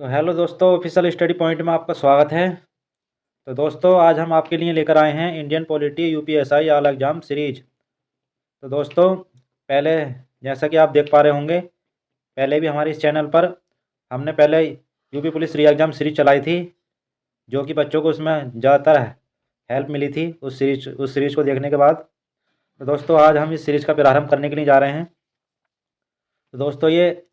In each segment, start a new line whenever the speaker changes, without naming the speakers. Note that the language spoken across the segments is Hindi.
तो हेलो दोस्तों, ऑफिशियल स्टडी पॉइंट में आपका स्वागत है। तो दोस्तों, आज हम आपके लिए लेकर आए हैं Indian polity UPSI all exam series. तो दोस्तों, पहले जैसा कि आप देख पा रहे होंगे, पहले भी हमारे इस चैनल पर हमने पहले यूपी पुलिस री एग्ज़ाम सीरीज चलाई थी, जो कि बच्चों को उसमें ज़्यादातर हेल्प मिली थी उस सीरीज़ को देखने के बाद। तो दोस्तों, आज हम इस सीरीज़ का प्रारंभ करने के लिए जा रहे हैं। तो दोस्तों, ये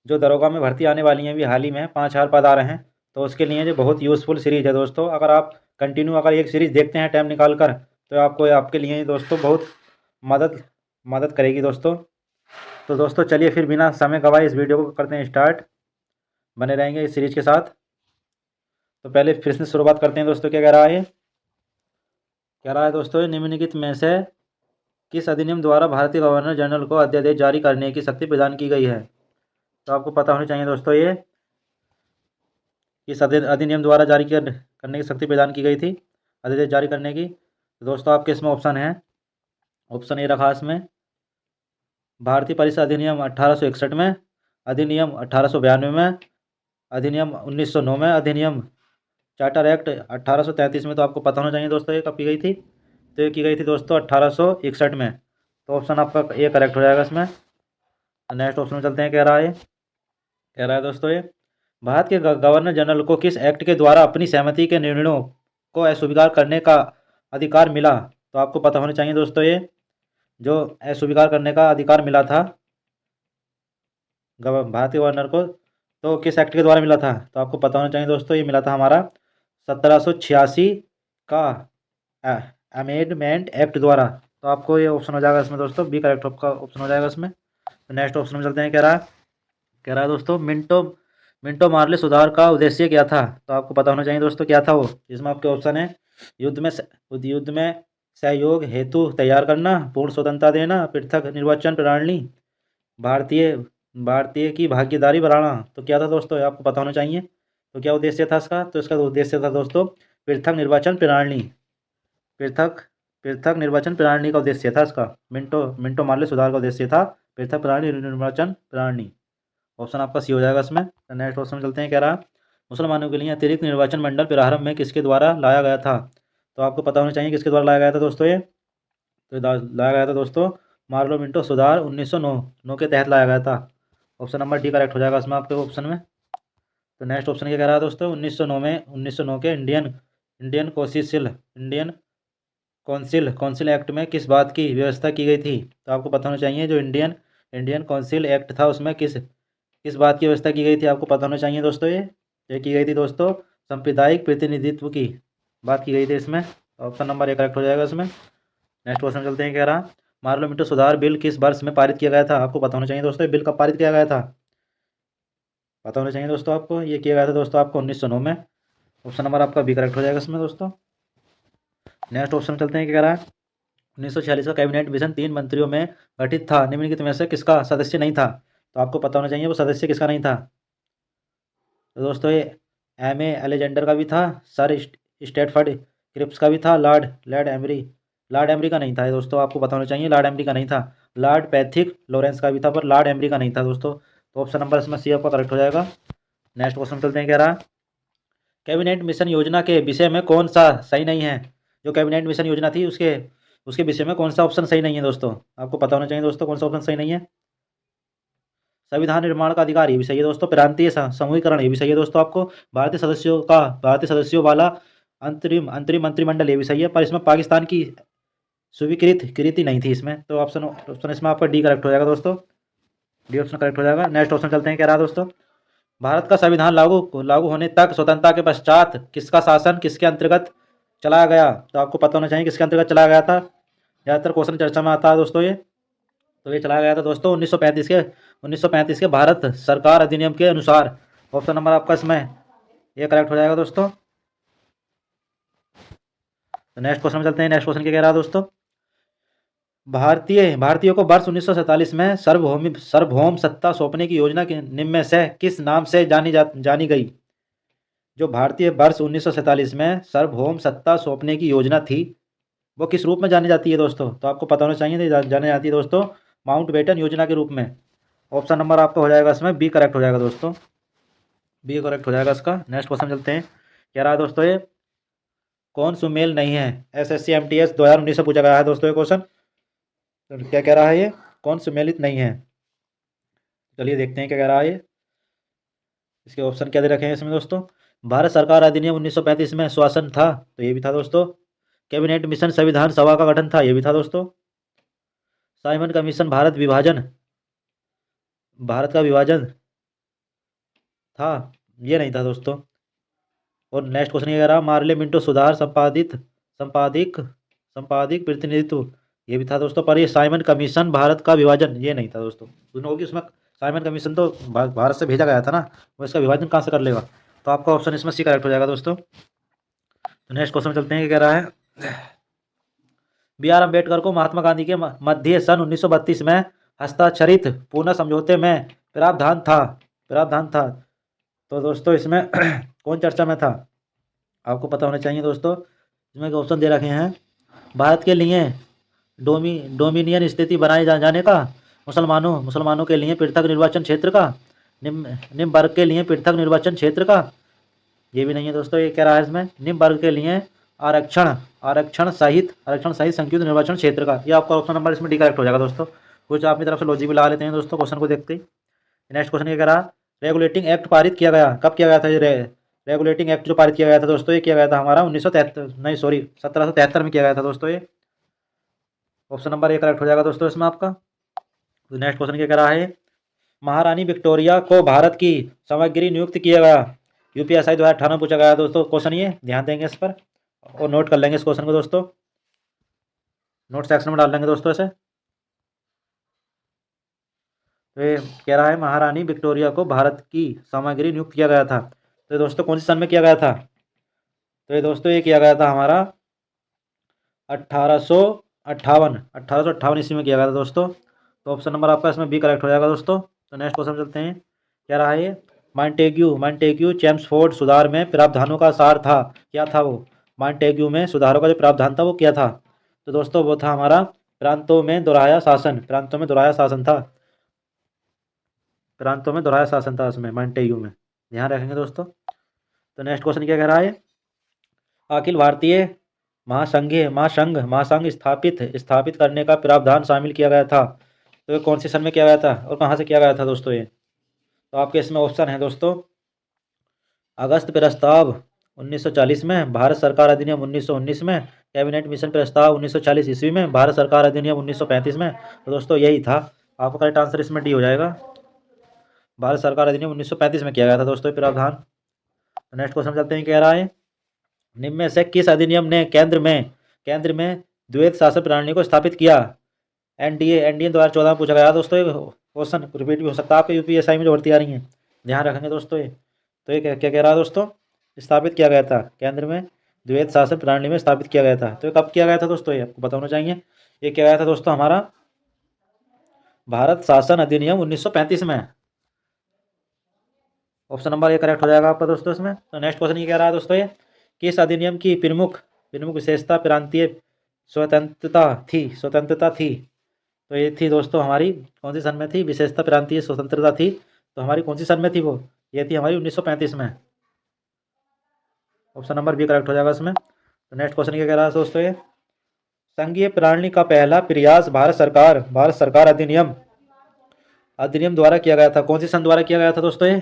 जो दरोगा में भर्ती आने वाली हैं अभी हाल ही में 5,000 पद आ रहे हैं, तो उसके लिए जो बहुत यूज़फुल सीरीज़ है दोस्तों। अगर आप कंटिन्यू अगर एक सीरीज़ देखते हैं टाइम निकाल कर, तो आपको आपके लिए ये दोस्तों बहुत मदद मदद करेगी दोस्तों। तो दोस्तों, चलिए फिर बिना समय गवाए इस वीडियो को करते हैं स्टार्ट। बने रहेंगे इस सीरीज़ के साथ। तो पहले फिर से शुरुआत करते हैं दोस्तों। क्या कह रहा है कह रहा है दोस्तों, निम्नलिखित में से किस अधिनियम द्वारा भारतीय गवर्नर जनरल को अध्यादेश जारी करने की शक्ति प्रदान की गई है। तो आपको पता होनी चाहिए दोस्तों, ये किस अधिनियम द्वारा जारी करने की शक्ति प्रदान की गई थी, अध्यादेश जारी करने की। तो दोस्तों, आपके इसमें ऑप्शन है। ऑप्शन ए रखा इसमें भारतीय परिषद अधिनियम 1861 में, अधिनियम 1892 में, अधिनियम 1909 में, अधिनियम चार्टर एक्ट 1833 में। तो आपको पता होना चाहिए दोस्तों, ये कब की गई थी। तो ये की गई थी दोस्तों 1861 में। तो ऑप्शन आपका ये करेक्ट हो जाएगा इसमें। नेक्स्ट ऑप्शन में चलते हैं। कह रहा है दोस्तों, ये भारत के गवर्नर जनरल को किस एक्ट के द्वारा अपनी सहमति के निर्णयों को अस्वीकार करने का अधिकार मिला। तो आपको पता होना चाहिए दोस्तों, ये जो अस्वीकार करने का अधिकार मिला था भारतीय गवर्नर को, तो किस एक्ट के द्वारा मिला था। तो आपको पता होना चाहिए दोस्तों, ये मिला था हमारा 1786 का अमेंडमेंट एक्ट द्वारा। तो आपको ये ऑप्शन हो जाएगा इसमें दोस्तों, बी करेक्ट का ऑप्शन हो जाएगा इसमें। तो नेक्स्ट ऑप्शन में चलते हैं। कह रहा है दोस्तों, मिंटो मिंटो मार्ले सुधार का उद्देश्य क्या था। तो आपको पता होना चाहिए दोस्तों, क्या था वो। इसमें आपके ऑप्शन है युद्ध में सहयोग हेतु तैयार करना, पूर्ण स्वतंत्रता देना, पृथक निर्वाचन प्रणाली, भारतीय भारतीय की भागीदारी बढ़ाना। तो क्या था दोस्तों, ये आपको पता होना चाहिए। तो क्या उद्देश्य था इसका। तो इसका उद्देश्य था दोस्तों पृथक निर्वाचन प्रणाली। पृथक पृथक निर्वाचन प्रणाली का उद्देश्य था इसका। मिंटो मिंटो मार्ले सुधार का उद्देश्य था पृथक प्रणाली निर्वाचन प्रणाली। ऑप्शन आपका सी हो जाएगा इसमें। नेक्स्ट ऑप्शन में चलते हैं। कह रहा मुसलमानों के लिए अतिरिक्त निर्वाचन मंडल प्रारंभ में किसके द्वारा लाया गया था। तो आपको पता होना चाहिए किसके द्वारा लाया गया था दोस्तों, ये तो लाया गया था दोस्तों मार्लो मिंटो सुधार 1909 के तहत लाया गया था। ऑप्शन नंबर डी करेक्ट हो जाएगा इसमें आपके ऑप्शन में। तो नेक्स्ट ऑप्शन क्या कह रहा है दोस्तों, 1909 के इंडियन कौंसिल एक्ट में किस बात की व्यवस्था की गई थी। तो आपको पता होना चाहिए जो इंडियन कौंसिल एक्ट था, उसमें किस बात की व्यवस्था की गई थी। आपको पता होना चाहिए दोस्तों, ये की गई थी दोस्तों सांप्रदायिक प्रतिनिधित्व की बात की गई थी इसमें। ऑप्शन नंबर ए करेक्ट हो जाएगा इसमें। नेक्स्ट क्वेश्चन चलते हैं। कह रहा पार्लियामेंट सुधार बिल किस वर्ष में पारित किया गया था। आपको पता होना चाहिए दोस्तों, बिल कब पारित किया गया था। पता होना चाहिए दोस्तों आपको, ये किया गया था दोस्तों आपको 1909 में। ऑप्शन नंबर आपका बी करेक्ट हो जाएगा इसमें दोस्तों। नेक्स्ट ऑप्शन चलते हैं। क्या कह रहा है 1946 का कैबिनेट मिशन 3 मंत्रियों में गठित था, निम्नलिखित में से किसका सदस्य नहीं था। तो आपको पता होना चाहिए वो सदस्य किसका नहीं था। तो दोस्तों, ये M.A. अलेजेंडर का भी था, सर स्टेटफर्ड क्रिप्स का भी था, लॉर्ड एमरी का नहीं था। ये दोस्तों आपको पता होना चाहिए, लॉर्ड एमरी का नहीं था। लॉर्ड पैथिक लॉरेंस का भी था, पर लॉर्ड एमरी का नहीं था दोस्तों। तो ऑप्शन नंबर इसमें सी आपका करेक्ट हो जाएगा। नेक्स्ट क्वेश्चन चलते हैं। कह रहा कैबिनेट मिशन योजना के विषय में कौन सा सही नहीं है। जो कैबिनेट मिशन योजना थी उसके उसके विषय में कौन सा ऑप्शन सही नहीं है दोस्तों। आपको पता होना चाहिए दोस्तों कौन सा ऑप्शन सही नहीं है। संविधान निर्माण का अधिकार ये भी सही है दोस्तों, प्रांतीय समूहीकरण ये भी सही है दोस्तों आपको, भारतीय सदस्यों वाला अंतरिम अंतरिम मंत्रिमंडल ये भी सही है, पर इसमें पाकिस्तान की स्वीकृत कृति नहीं थी इसमें। तो ऑप्शन ऑप्शन इसमें आपका डी करेक्ट हो जाएगा दोस्तों, डी ऑप्शन करेक्ट हो जाएगा। नेक्स्ट ऑप्शन चलते हैं। कह रहा दोस्तों, भारत का संविधान लागू होने तक स्वतंत्रता के पश्चात किसका शासन किसके अंतर्गत चलाया गया। तो आपको पता होना चाहिए किसके अंतर्गत चलाया गया था। ज़्यादातर क्वेश्चन चर्चा में आता है दोस्तों ये। तो ये चलाया गया था दोस्तों 1935 के भारत सरकार अधिनियम के अनुसार। ऑप्शन नंबर आपका इसमें ये करेक्ट हो जाएगा दोस्तों। तो नेक्स्ट क्वेश्चन में चलते हैं। नेक्स्ट क्वेश्चन क्या कह रहा है दोस्तों, भारतीयों को वर्ष 1947 में सार्वभौम सत्ता सौंपने की योजना के निम्न में से किस नाम से जानी गई। जो भारतीय वर्ष 1947 में सार्वभौम सत्ता सौंपने की योजना थी, वो किस रूप में जानी जाती है दोस्तों। तो आपको पता होना चाहिए जानी जाती है दोस्तों माउंटबेटन योजना के रूप में। ऑप्शन नंबर आपका हो जाएगा इसमें बी करेक्ट हो जाएगा दोस्तों। बी करेक्ट हो जाएगा इसका। नेक्स्ट क्वेश्चन चलते हैं। कह रहा है दोस्तों ये कौन सुमेल नहीं है? SSC MTS 2019 से पूछा गया है दोस्तों ये क्वेश्चन। तो क्या कह रहा है ये? कौन सुमेलित नहीं है? चलिए देखते हैं क्या कह रहा है ये। इसके ऑप्शन क्या दे रखे हैं इसमें दोस्तों। भारत सरकार अधिनियम 1935 में शासन था, तो ये भी था दोस्तों। कैबिनेट मिशन संविधान सभा का गठन था, ये भी था दोस्तों। साइमन कमीशन भारत का विभाजन था, ये नहीं था दोस्तों। और नेक्स्ट क्वेश्चन ये कह रहा मार्ले मिंटो सुधार संपादिक प्रतिनिधित्व, ये भी था दोस्तों। पर ये साइमन कमीशन भारत का विभाजन, ये नहीं था दोस्तों। सुनो होगी उसमें साइमन कमीशन तो भारत से भेजा गया था ना, वो इसका विभाजन कहाँ से कर लेगा? तो आपका ऑप्शन इसमें सी करेक्ट हो जाएगा दोस्तों। तो नेक्स्ट क्वेश्चन चलते हैं। क्या कह रहा है? B.R. अम्बेडकर को महात्मा गांधी के मध्य सन 1932 में हस्ताक्षरित पूर्ण समझौते में प्रावधान था। तो दोस्तों इसमें कौन चर्चा में था? आपको पता होना चाहिए दोस्तों। इसमें ऑप्शन दे रखे हैं। भारत के लिए डोमिनियन स्थिति बनाए जाने का, मुसलमानों के लिए पृथक निर्वाचन क्षेत्र का, निम्न वर्ग के लिए पृथक निर्वाचन क्षेत्र का, ये भी नहीं है दोस्तों। ये कह रहा है इसमें निम्न वर्ग के लिए आरक्षण सहित संयुक्त निर्वाचन क्षेत्र का। ये आपका ऑप्शन नंबर इसमें डी करेक्ट हो जाएगा दोस्तों। कुछ अपनी तरफ से लॉजिक भी लगा लेते हैं दोस्तों क्वेश्चन को देखते ही। नेक्स्ट क्वेश्चन ये कह रहा रेगुलेटिंग एक्ट पारित किया गया, कब किया गया था? ये रेगुलेटिंग एक्ट जो पारित किया गया था दोस्तों, ये किया गया था हमारा 1773 में किया गया था दोस्तों। ये ऑप्शन नंबर ए करेक्ट हो जाएगा दोस्तों इसमें आपका। तो नेक्स्ट क्वेश्चन क्या कह रहा है? महारानी विक्टोरिया को भारत की सामग्री नियुक्त किया गया, UPSI 2018 में पूछा गया दोस्तों क्वेश्चन। ये ध्यान देंगे इस पर और नोट कर लेंगे इस क्वेश्चन को दोस्तों, नोट सेक्शन में डाल लेंगे दोस्तों ऐसे। तो ये कह रहा है महारानी विक्टोरिया को भारत की सामग्री नियुक्त किया गया था, तो ये दोस्तों कौन से सन में किया गया था? तो ये दोस्तों ये किया गया था हमारा 1858 ईस्वी में किया गया था दोस्तों। तो ऑप्शन नंबर आपका इसमें बी करेक्ट हो जाएगा दोस्तों। तो नेक्स्ट क्वेश्चन चलते हैं। क्या रहा है ये? मॉन्टेग्यू चेम्सफोर्ड सुधार में प्रावधानों का सार था, क्या था वो? मॉन्टेग्यू में सुधारों का जो प्रावधान था वो क्या था? तो दोस्तों वो था हमारा प्रांतों में दोहराया शासन था उसमें मॉन्टेग्यू में, ध्यान रखेंगे दोस्तों। तो नेक्स्ट क्वेश्चन क्या कह रहा है? अखिल भारतीय महासंघ स्थापित करने का प्रावधान शामिल किया गया था, तो ये कौन से सन में किया गया था और कहाँ से किया गया था दोस्तों? ये तो आपके इसमें ऑप्शन है दोस्तों। अगस्त प्रस्ताव 1940 में, भारत सरकार अधिनियम 1919 में, कैबिनेट मिशन प्रस्ताव 1940 ईस्वी में, भारत सरकार अधिनियम 1935 में। तो दोस्तों यही था आपका करेक्ट आंसर, इसमें डी हो जाएगा। भारत सरकार अधिनियम 1935 में किया गया था दोस्तों ये प्रावधान। नेक्स्ट क्वेश्चन चलते हैं। कह रहा है निम्न में से किस अधिनियम ने केंद्र में द्वैत शासन प्रणाली को स्थापित किया? एनडीए 2014 में पूछा गया दोस्तों। ये क्वेश्चन रिपीट भी हो सकता है आपके UPSI में जो भर्ती आ रही है, ध्यान रखेंगे दोस्तों ये। तो ये क्या कह रहा है दोस्तों? स्थापित किया गया था केंद्र में द्वैत शासन प्रणाली में स्थापित किया गया था, तो ये कब किया गया था दोस्तों? ये आपको पता होना चाहिए। ये किया गया था दोस्तों हमारा भारत शासन अधिनियम 1935 में। ऑप्शन नंबर ए करेक्ट हो जाएगा आपका दोस्तों इसमें। तो नेक्स्ट क्वेश्चन ये कह रहा है दोस्तों ये किस अधिनियम की प्रमुख विशेषता प्रांतीय स्वतंत्रता थी? तो ये थी दोस्तों हमारी कौन सी सन में थी? विशेषता प्रांतीय स्वतंत्रता थी, तो हमारी कौन सी सन में थी वो? ये थी हमारी 1935 में। ऑप्शन नंबर बी करेक्ट हो जाएगा इसमें। तो नेक्स्ट क्वेश्चन क्या कह रहा है दोस्तों? ये संघीय प्रणाली का पहला प्रयास भारत सरकार अधिनियम द्वारा किया गया था, कौन सी सन द्वारा किया गया था दोस्तों? ये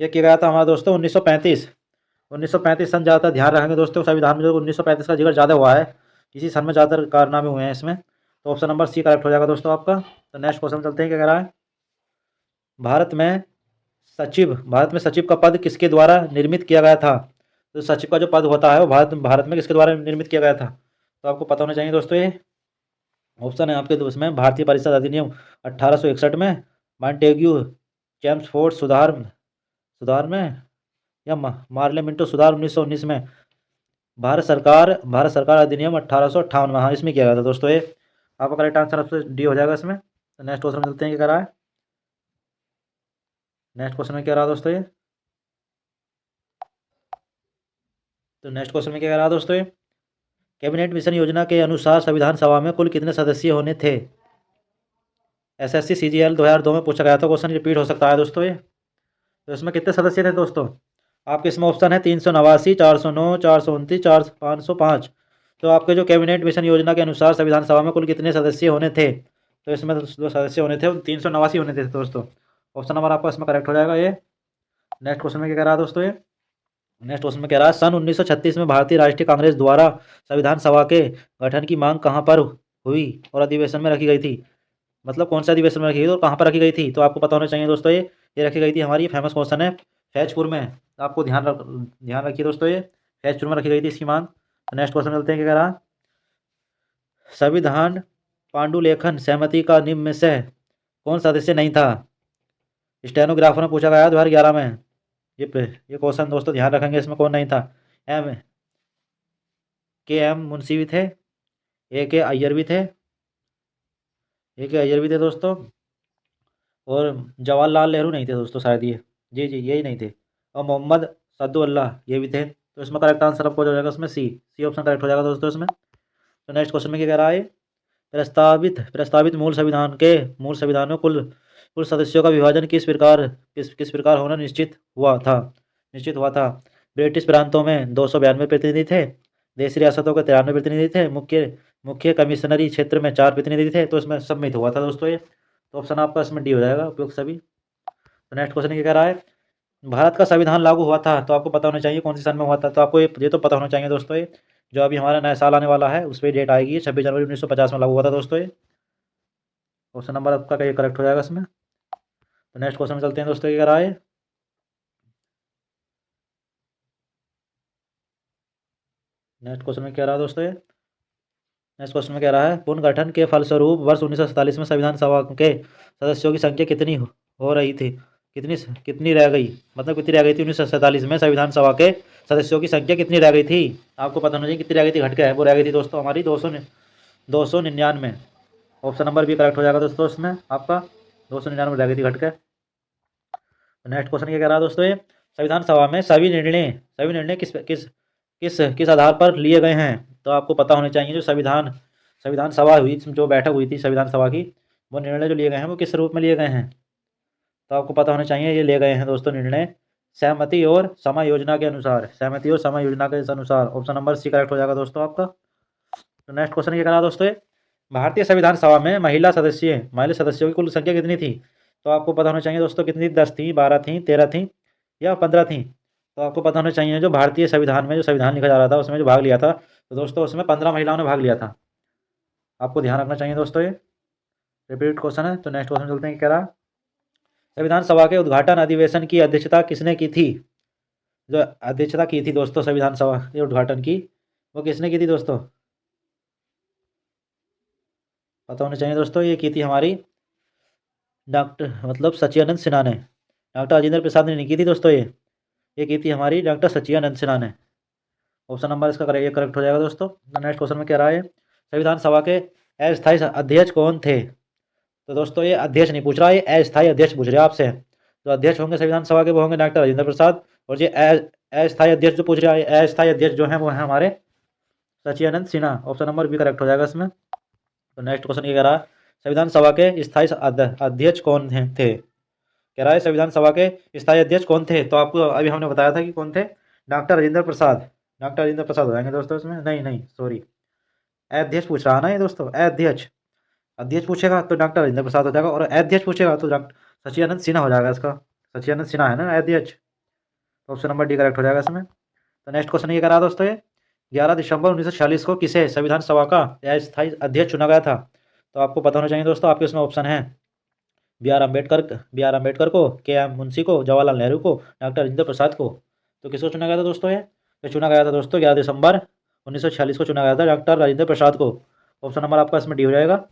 किया गया था हमारा दोस्तों 1935 सन ज़्यादातर ध्यान रखेंगे दोस्तों। संविधान में जो 1935 का जिक्र ज़्यादा हुआ है, इसी सन में ज़्यादातर कारनामे हुए हैं इसमें। तो ऑप्शन नंबर सी करेक्ट हो जाएगा दोस्तों आपका। तो नेक्स्ट क्वेश्चन चलते हैं। क्या कह रहा है? भारत में सचिव का पद किसके द्वारा निर्मित किया गया था? तो सचिव का जो पद होता है वो भारत में किसके द्वारा निर्मित किया गया था? तो आपको पता होना चाहिए दोस्तों। ये ऑप्शन है आपके उसमें भारतीय परिषद अधिनियम 1861 में, मॉन्टेग्यू चेम्सफोर्ड सुधार में, या मार्ले मिंटो सुधार 1919 में, भारत सरकार अधिनियम 1858 में। हाँ, इसमें किया गया था दोस्तों। ये आपका करेक्ट आंसर आपसे डी हो जाएगा इसमें। तो नेक्स्ट क्वेश्चन चलते हैं। क्या कह रहा है? नेक्स्ट क्वेश्चन में क्या रहा दोस्तों? ये तो नेक्स्ट क्वेश्चन में क्या कह रहा दोस्तों? ये कैबिनेट मिशन योजना के अनुसार संविधान सभा में कुल कितने सदस्य होने थे? SSC CGL 2002 में पूछा गया था क्वेश्चन, रिपीट हो सकता है दोस्तों ये। तो इसमें कितने सदस्य थे दोस्तों? आपके इसमें ऑप्शन है 389, 409, 429, 505। तो आपके जो कैबिनेट मिशन योजना के अनुसार संविधान सभा में कुल कितने सदस्य होने थे? तो इसमें जो सदस्य होने थे वो 389 होने थे दोस्तों। ऑप्शन नंबर आपका इसमें करेक्ट हो जाएगा ये। नेक्स्ट क्वेश्चन में क्या कह रहा है दोस्तों ये? नेक्स्ट क्वेश्चन में कह रहा है सन 1936 में भारतीय राष्ट्रीय कांग्रेस द्वारा संविधान सभा के गठन की मांग कहाँ पर हुई और अधिवेशन में रखी गई थी? मतलब कौन से अधिवेशन में रखी गई थी और कहाँ पर रखी गई थी? तो आपको पता होना चाहिए दोस्तों ये रखी गई थी हमारी, फेमस क्वेश्चन है, फैजपुर में। आपको ध्यान रखिए दोस्तों, ये फैजपुर में रखी गई थी इसकी मांग। तो नेक्स्ट क्वेश्चन चलते हैं, क्या कह रहा? संविधान पांडुलेखन सहमति का निम्न में से कौन सदस्य नहीं था? स्टेनोग्राफर में पूछा गया 2011 में। ये क्वेश्चन दोस्तों ध्यान रखेंगे, इसमें कौन नहीं था? एम के एम मुंशी भी थे, ए के अय्यर भी थे, दोस्तों, और जवाहरलाल नेहरू नहीं थे दोस्तों शायद, ये जी यही नहीं थे, और मोहम्मद सदुल्लाह ये भी थे। तो इसमें करेक्ट आंसर आपको हो जाएगा इसमें सी ऑप्शन करेक्ट हो जाएगा दोस्तों इसमें। तो नेक्स्ट क्वेश्चन में क्या कह रहा है? प्रस्तावित मूल संविधान में कुल कुल सदस्यों का विभाजन किस प्रकार होना निश्चित हुआ था? ब्रिटिश प्रांतों में 292 प्रतिनिधि थे, देशी रियासतों के 93 प्रतिनिधि थे, मुख्य कमिश्नरी क्षेत्र में 4 प्रतिनिधि थे। तो इसमें सम्मिलित हुआ था दोस्तों ये। तो ऑप्शन आपका इसमें डी हो जाएगा, उपयुक्त सभी। तो नेक्स्ट क्वेश्चन क्या कह रहा है? भारत का संविधान लागू हुआ था, तो आपको पता होना चाहिए कौन सी सन में हुआ था। तो आपको ये तो पता होना चाहिए दोस्तों, ये जो अभी हमारा नया साल आने वाला है उस पर डेट आएगी, 26 जनवरी 1950 में लागू हुआ था दोस्तों ये। क्वेश्चन नंबर आपका ये करेक्ट हो जाएगा इसमें। तो नेक्स्ट क्वेश्चन में चलते हैं दोस्तों, क्या कह रहा है? नेक्स्ट क्वेश्चन में क्या रहा है दोस्तों ये? नेक्स्ट क्वेश्चन में कह रहा है पुनर्गठन के फलस्वरूप वर्ष 1947 में संविधान सभा के सदस्यों की संख्या कितनी हो रही थी? कितनी रह गई, मतलब कितनी रह गई थी 1947 में संविधान सभा के सदस्यों की संख्या कितनी रह गई थी? आपको पता होना चाहिए कितनी रह गई थी, घट के है वो रह गई थी दोस्तों हमारी 299। ऑप्शन नंबर भी करेक्ट हो जाएगा दोस्तों इसमें आपका, 299 रह गई थी घट के। नेक्स्ट क्वेश्चन क्या कह रहा है दोस्तों ये? संविधान सभा में सभी निर्णय किस किस किस किस आधार पर लिए गए हैं? तो आपको पता होना चाहिए जो संविधान सभा हुई, जो बैठक हुई थी संविधान सभा की, वो निर्णय जो लिए गए हैं वो किस रूप में लिए गए हैं? तो आपको पता होना चाहिए ये लिए गए हैं दोस्तों निर्णय सहमति और समय योजना के अनुसार, ऑप्शन नंबर सी करेक्ट हो जाएगा दोस्तों आपका। तो नेक्स्ट क्वेश्चन क्या करा दोस्तों? भारतीय संविधान सभा में महिला सदस्यों की कुल संख्या कितनी थी? तो आपको पता होना चाहिए दोस्तों कितनी, 10 थी, 12 थी, 13 थी या 15 थी? तो आपको पता होना चाहिए जो भारतीय संविधान में जो संविधान लिखा जा रहा था उसमें जो भाग लिया था, तो दोस्तों उसमें 15 महिलाओं ने भाग लिया था। आपको ध्यान रखना चाहिए दोस्तों, ये रिपीट क्वेश्चन है। तो नेक्स्ट क्वेश्चन चलते हैं, क्या रहा? संविधान सभा के उद्घाटन अधिवेशन की अध्यक्षता किसने की थी? जो अध्यक्षता की थी दोस्तों संविधान सभा के उद्घाटन की, वो किसने की थी दोस्तों? पता होना चाहिए दोस्तों, ये की थी हमारी डॉक्टर मतलब सचिदानंद सिन्हा ने, डॉक्टर राजेंद्र प्रसाद ने नहीं की थी दोस्तों, ये की थी हमारी डॉक्टर सचिदानंद सिन्हा ने। ऑप्शन नंबर इसका ये करेक्ट हो जाएगा दोस्तों। नेक्स्ट क्वेश्चन में क्या रहा है? संविधान सभा के अस्थायी अध्यक्ष कौन थे? तो दोस्तों ये अध्यक्ष नहीं पूछ रहा, ये अस्थायी अध्यक्ष पूछ रहे हैं आपसे। तो अध्यक्ष होंगे संविधान सभा के वो होंगे डॉक्टर राजेंद्र प्रसाद, और ये अस्थायी अध्यक्ष जो पूछ रहा है, अस्थायी अध्यक्ष जो है वो है हमारे सचिदानंद सिन्हा। ऑप्शन नंबर भी करेक्ट हो जाएगा इसमें। तो नेक्स्ट क्वेश्चन ये कह रहा है संविधान सभा के स्थायी अध्यक्ष कौन थे? कह रहा है संविधान सभा के स्थायी अध्यक्ष कौन थे? तो आपको अभी हमने बताया था कि कौन थे, डॉक्टर राजेंद्र प्रसाद। डॉक्टर राजेंद्र प्रसाद हो जाएंगे दोस्तों इसमें, नहीं सॉरी, अध्यक्ष पूछ रहा ना ये दोस्तों, अध्यक्ष पूछेगा तो डॉक्टर राजेंद्र प्रसाद हो जाएगा, और अध्यक्ष पूछेगा तो डॉक्टर सचिदानंद सिन्हा हो जाएगा इसका। सचिदानंद सिन्हा है ना अध्यक्ष, तो ऑप्शन नंबर डी करेक्ट हो जाएगा इसमें। तो नेक्स्ट क्वेश्चन ये करा दोस्तों, ये 11 दिसंबर 1946 को किसे संविधान सभा का अस्थायी अध्यक्ष चुना गया था? तो आपको पता होना चाहिए दोस्तों, आपके इसमें ऑप्शन है बी आर अम्बेडकर को, के एम मुंशी को, जवाहरलाल नेहरू को, डॉक्टर राजेंद्र प्रसाद को। तो किसको चुना गया था दोस्तों ये? तो चुना गया था दोस्तों 11 दिसंबर 1946 को चुना गया था डॉक्टर राजेंद्र प्रसाद को। ऑप्शन नंबर आपका इसमें डी हो जाएगा।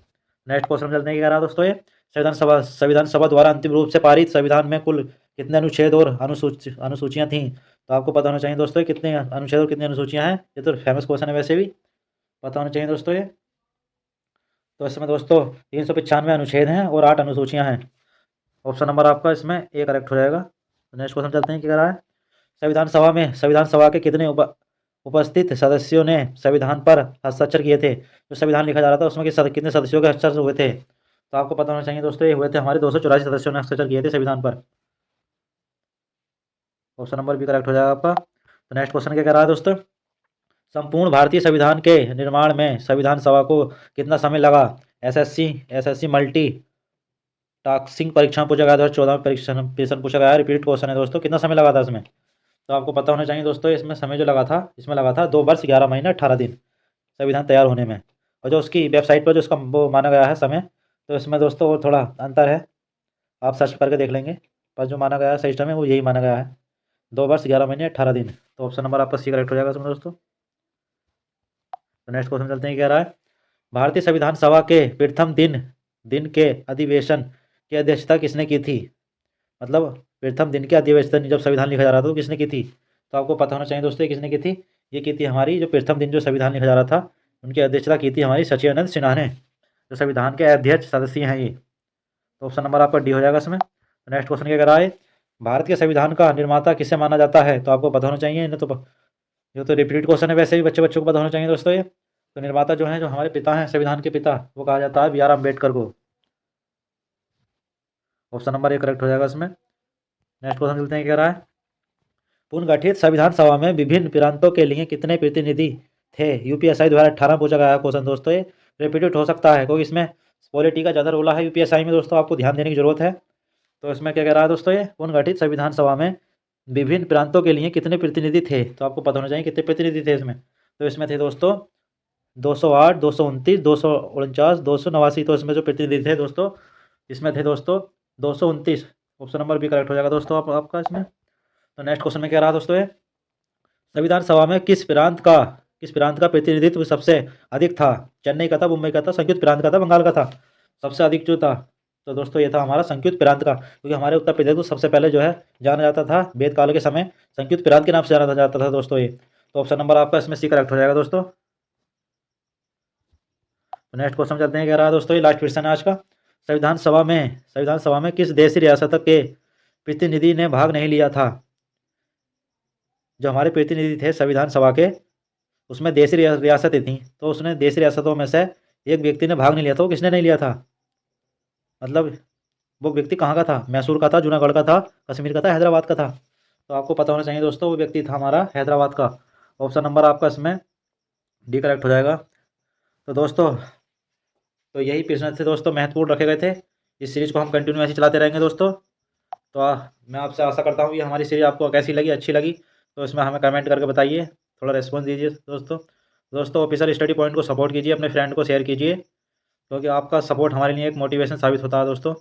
नेक्स्ट क्वेश्चन चलते हैं, क्या रहा दोस्तों ये? संविधान सभा द्वारा अंतिम रूप से पारित संविधान में कुल कितने अनुच्छेद और अनुसूचियाँ थीं? तो आपको पता होना चाहिए दोस्तों कितने अनुच्छेद और कितनी अनुसूचियाँ हैं, ये तो फेमस क्वेश्चन है वैसे भी, पता होना चाहिए दोस्तों ये। तो इसमें दोस्तों 395 अनुच्छेद हैं और 8 अनुसूचियाँ हैं। ऑप्शन नंबर आपका इसमें ए करेक्ट हो जाएगा। तो नेक्स्ट क्वेश्चन चलते हैं, क्या रहा है? संविधान सभा के कितने उपस्थित सदस्यों ने संविधान पर हस्ताक्षर किए थे? जो संविधान लिखा जा रहा था उसमें कितने सदस्यों के हस्ताक्षर हुए थे? तो आपको पता होना चाहिए दोस्तों, ये हुए थे हमारे 284 सदस्यों ने हस्ताक्षर किए थे संविधान पर। ऑप्शन नंबर बी करेक्ट हो जाएगा आपका। तो नेक्स्ट क्वेश्चन क्या कह रहा है दोस्तों, संपूर्ण भारतीय संविधान के निर्माण में संविधान सभा को कितना समय लगा। एसएससी मल्टी टास्किंग परीक्षा पूछा गया था 2014 में, प्रश्न पूछा गया है, रिपीट क्वेश्चन है दोस्तों, कितना समय लगा था इसमें। तो आपको पता होना चाहिए दोस्तों, इसमें समय जो लगा था, इसमें लगा था 2 वर्ष 11 महीने 18 दिन संविधान तैयार होने में। और जो उसकी वेबसाइट पर जो उसका वो माना गया है समय, तो इसमें दोस्तों वो थोड़ा अंतर है, आप सर्च करके देख लेंगे, पर जो माना गया है सही समय वो यही माना गया है, 2 वर्ष 11 महीने 18 दिन। तो ऑप्शन नंबर आपका सी करेक्ट हो जाएगा इसमें दोस्तों। तो नेक्स्ट क्वेश्चन चलते हैं, क्या रहा है, भारतीय संविधान सभा के प्रथम दिन के अधिवेशन की अध्यक्षता किसने की थी। मतलब प्रथम दिन के अधिवेशन जब संविधान लिखा जा रहा था तो किसने की थी। तो आपको पता होना चाहिए दोस्तों किसने की थी। ये की थी हमारी, जो प्रथम दिन जो संविधान लिखा जा रहा था उनकी अध्यक्षता की थी हमारी सचिदानंद सिन्हा ने, जो संविधान के अध्यक्ष सदस्य हैं ये। तो ऑप्शन नंबर आपका डी हो जाएगा इसमें। तो नेक्स्ट क्वेश्चन क्या कह रहा है, भारत के संविधान का निर्माता किसे माना जाता है। तो आपको पता होना चाहिए इन्हें, तो जो तो रिपीट क्वेश्चन है, वैसे भी बच्चों को पता होना चाहिए दोस्तों ये। तो निर्माता जो है, जो हमारे पिता हैं संविधान के पिता, वो कहा जाता है बी आर अम्बेडकर को। ऑप्शन नंबर ए करेक्ट हो जाएगा इसमें। नेक्स्ट क्वेश्चन चलते हैं, क्या कह रहा है, पुनर्गठित संविधान सभा में विभिन्न प्रांतों के लिए कितने प्रतिनिधि थे। यूपीएसआई 2018 पूछा गया है क्वेश्चन दोस्तों, ये रिपीटेड हो सकता है क्योंकि इसमें पॉलिटी का ज़्यादा रोला है यूपीएसआई में दोस्तों, आपको ध्यान देने की जरूरत है। तो इसमें क्या कह रहा है दोस्तों, ये पुनर्गठित संविधान सभा में विभिन्न प्रांतों के लिए कितने प्रतिनिधि थे। तो आपको पता होना चाहिए कितने प्रतिनिधि थे इसमें। तो इसमें थे दोस्तों 208, 229, 249, 289। तो इसमें जो प्रतिनिधि थे दोस्तों, इसमें थे दोस्तों 229। ऑप्शन नंबर भी करेक्ट हो जाएगा दोस्तों आपका इसमें। तो नेक्स्ट क्वेश्चन में क्या रहा दोस्तों, ये संविधान सभा में किस प्रांत का प्रतिनिधित्व सबसे अधिक था। चेन्नई का था, मुंबई का था, संयुक्त प्रांत का था, बंगाल का था। सबसे अधिक जो था, तो दोस्तों ये था हमारा संयुक्त प्रांत का, क्योंकि हमारे उत्तर प्रदेश को सबसे पहले जो है जाना जाता था वेद काल के समय संयुक्त प्रांत के नाम से जाना जाता था दोस्तों ये। तो ऑप्शन नंबर आपका इसमें सी करेक्ट हो जाएगा दोस्तों। तो नेक्स्ट क्वेश्चन चलते हैं, क्या रहा है दोस्तों, ये लास्ट क्वेश्चन है आज का। संविधान सभा में किस देशी रियासत के प्रतिनिधि ने भाग नहीं लिया था। जो हमारे प्रतिनिधि थे संविधान सभा के, उसमें देशी रियासतें थीं, तो उसने देशी रियासतों में से एक व्यक्ति ने भाग नहीं लिया था। वो किसने नहीं लिया था, मतलब वो व्यक्ति कहाँ का था, मैसूर का था, जूनागढ़ का था, कश्मीर का था, हैदराबाद का था। तो आपको पता होना चाहिए दोस्तों, वो व्यक्ति था हमारा हैदराबाद का। ऑप्शन नंबर आपका इसमें डी करेक्ट हो जाएगा। तो दोस्तों, तो यही प्रश्न थे दोस्तों, महत्वपूर्ण रखे गए थे। इस सीरीज़ को हम कंटिन्यू ऐसे चलाते रहेंगे दोस्तों। तो मैं आपसे आशा करता हूँ कि हमारी सीरीज़ आपको कैसी लगी, अच्छी लगी, तो इसमें हमें कमेंट करके बताइए, थोड़ा रिस्पॉन्स दीजिए दोस्तों ऑफिशियल स्टडी पॉइंट को सपोर्ट कीजिए, अपने फ्रेंड को शेयर कीजिए, क्योंकि आपका सपोर्ट हमारे लिए एक मोटिवेशन साबित होता है दोस्तों।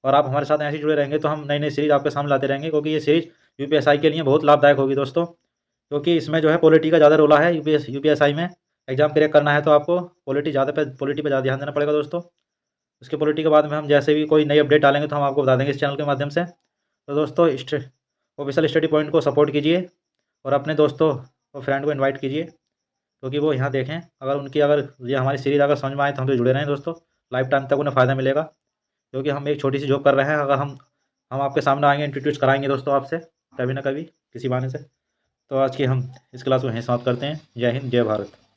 और आप हमारे साथ ऐसे जुड़े रहेंगे तो हम नई नई सीरीज़ आपके सामने लाते रहेंगे, क्योंकि ये सीरीज़ यूपीएसआई के लिए बहुत लाभदायक होगी दोस्तों, क्योंकि इसमें जो है पॉलिटी का ज़्यादा रोला है। यूपीएसआई में एग्जाम क्रैक करना है तो आपको पॉलिटी पे ज़्यादा ध्यान देना पड़ेगा दोस्तों। उसके पॉलिटी के बाद में हम जैसे भी कोई नई अपडेट डालेंगे तो हम आपको बता देंगे इस चैनल के माध्यम से। तो दोस्तों ऑफिशियल स्टडी पॉइंट को सपोर्ट कीजिए और अपने दोस्तों और फ्रेंड को इनवाइट कीजिए, क्योंकि वो यहाँ देखें, अगर ये हमारी सीरीज़ अगर समझ में आए तो हम तो जुड़े रहें दोस्तों, लाइफ टाइम तक उन्हें फ़ायदा मिलेगा, क्योंकि हम एक छोटी सी जॉब कर रहे हैं। अगर हम आपके सामने आएंगे, इंट्रोड्यूस कराएंगे दोस्तों आपसे कभी ना कभी किसी बहाने से। तो आज की हम इस क्लास को यहीं समाप्त करते हैं। जय हिंद, जय भारत।